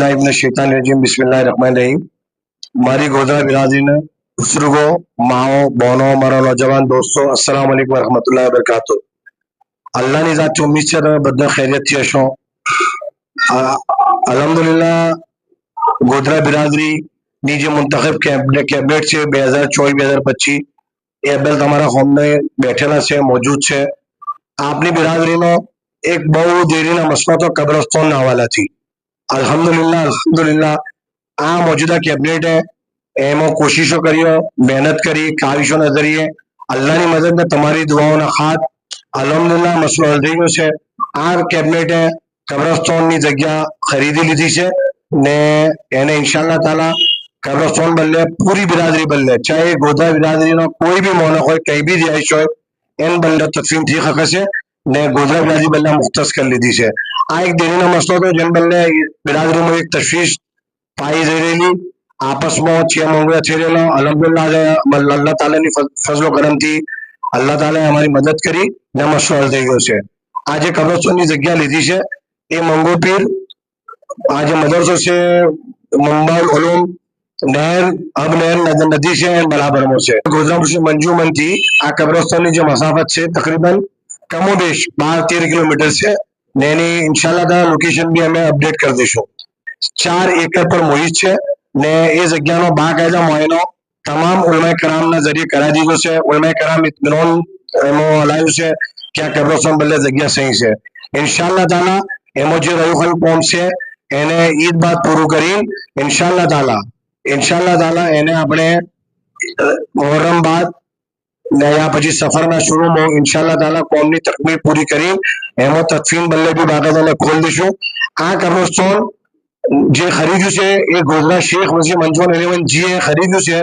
औज़ुबिल्लाहिमिनश्शैतानिर्रजीम बिस्मिल्लाहिर्रहमानिर्रहीम। मारी गोधरा बिरादरी ने बुजुर्गों, माओ, बहनों, मारा नौजवान दोस्तों, अस्सलाम वालेकुम वरहमतुल्लाहि वबरकातुहू। अल्लाहनी ज़ातથી ઉમ્મીદ છે તમે બધા ખૈરિયતથી હશો। અલ્હમ્દુલિલ્લાહ ગોધરા બિરાદરીની જે મુંતખબ કેબિનેટ છે 2024-2025 એ અબ્દલ તમારા હોમને બેઠેલા છે, મોજૂદ છે। આપની બિરાદરીનો એક બહુ દેરીના મસલો તો કબ્રસ્તાનના હવાલાથી। અલ્હમ્દુલિલ્લાહ આ મौजूदा કેબિનેટે એમાં કોશિશો કર્યો, મહેનત કરી, કાવિશો નજરીએ અલ્લાહની મદદ ને તમારી દુઆઓના હાથ અલ્હમ્દુલિલ્લાહ મસલો હલ થઈ ગયો છે। આ કેબિનેટે કબ્રસ્તાનની જગ્યા ખરીદી લીધી છે ને એને ઇન્શાઅલ્લાહ તાલા કબ્રસ્તાન બદલે પૂરી બિરાદરી બદલે, ચાહે ગોધરા બિરાદરીનો કોઈ બી મોનક હોય, કઈ બી રિહાઈશ હોય, એન બદલે તકસીમ થઈ શકે છે ને ગોધરા બિરાદરી બદલે મુખ્તસ કરી લીધી છે। આ એક દેરીનો મસલો હતો જેને બદલે બિરાદરીમાં એક તશવીશ પાઈ જઈ રહેલી, आपसમાં છે મંગળા થઈ રહેલો। અલ્હમ્દુલિલ્લાહ અલ્લાહ તાલાની ફઝલો કરમથી અલ્લાહ તાલાએ અમારી મદદ કરી ને મસલો હલ થઈ ગયો છે। આ જે કબ્રસ્તાનની જગ્યા લીધી છે એ મંગોપીર આ જે મદરસો છે મુંબઈ ઉલુમ નહેર અબ નહેર નદી છે બરાબરમાં છે। ગોધરા મુસ્લિમ મંજુમનથી આ કબ્રસ્તાનની જે મસાફત છે તકરીબન કમોબેશ 12-13 કિલોમીટર છે ને એની ઇન્શાઅલ્લાહ તાલા લોકેશન બી અમે અપડેટ કરી દઈશું। 4 એકર પર મોહિત છે ને એ જગ્યાનો બાકાયદા મુઆયનો તમામ ઉલમાએ કરામના જરીએ કરાવી દીધો છે। ઉલમાએ કરામ ઇત્મીનાન એમાં હલાવ્યું છે કે આ કબ્રસ્તાન બદલે જગ્યા સહી છે। ઇન્શાઅલ્લાહ તાલા એમાં જે રહ્યું કોમ છે એને ઈદ બાદ પૂરું કરી ઇન્શાઅલ્લાહ તાલા એને આપણે મુહર્રમ બાદ ને યા પછી સફરના શુરુમાં ઇન્શાઅલ્લાહ તાલા કોમની તકમીલ પૂરી કરી એમાં તદફીન બદલે બી બાકાયદાને ખોલ દઈશું। આ કબ્રસ્તાન જે ખરીદ્યું છે એ ગોધરા શેખ મુસ્લિમ મંજુમન 11G એ ખરીદ્યું છે,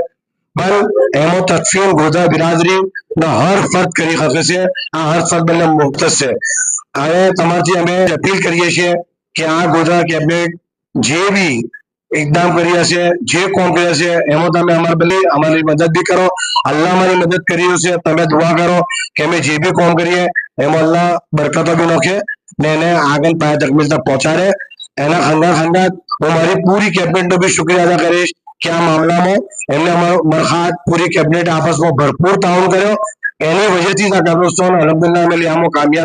પણ એમાં તદફીન ગોધરા બિરાદરીનો હર ફર્દ કરી શકે છે। આ હર ફર્દ બદલે મુખ્તસ છે। હવે તમારથી અમે અપીલ કરીએ છીએ કે આ ગોધરા કેબિનેટ જે બી ઇકદામ કર્યા છે, જે કોમ કર્યા છે એમાં તમે અમારી મદદ બી કરો। અલ્લાહ અમારી મદદ કરી રહ્યું છે, તમે દુઆ કરો કે અમે જે બી કોમ કરીએ એમાં અલ્લાહ બરકતો બી નાખે ને એને આગળ પાયા તકમીલ તક પહોંચાડે। એના ખંગાત હું મારી પૂરી કેબિનેટનો બી શુક્રિયા અદા કરીશ કે આ મામલામાં એમને અમારો બરખાત પૂરી કેબિનેટ આપસમાં ભરપૂર તાઉન કર્યો। એની વજહથી આ કબ્રસ્તાન અલ્હમ્દુલિલ્લાહ અમે આમાં કામયાબ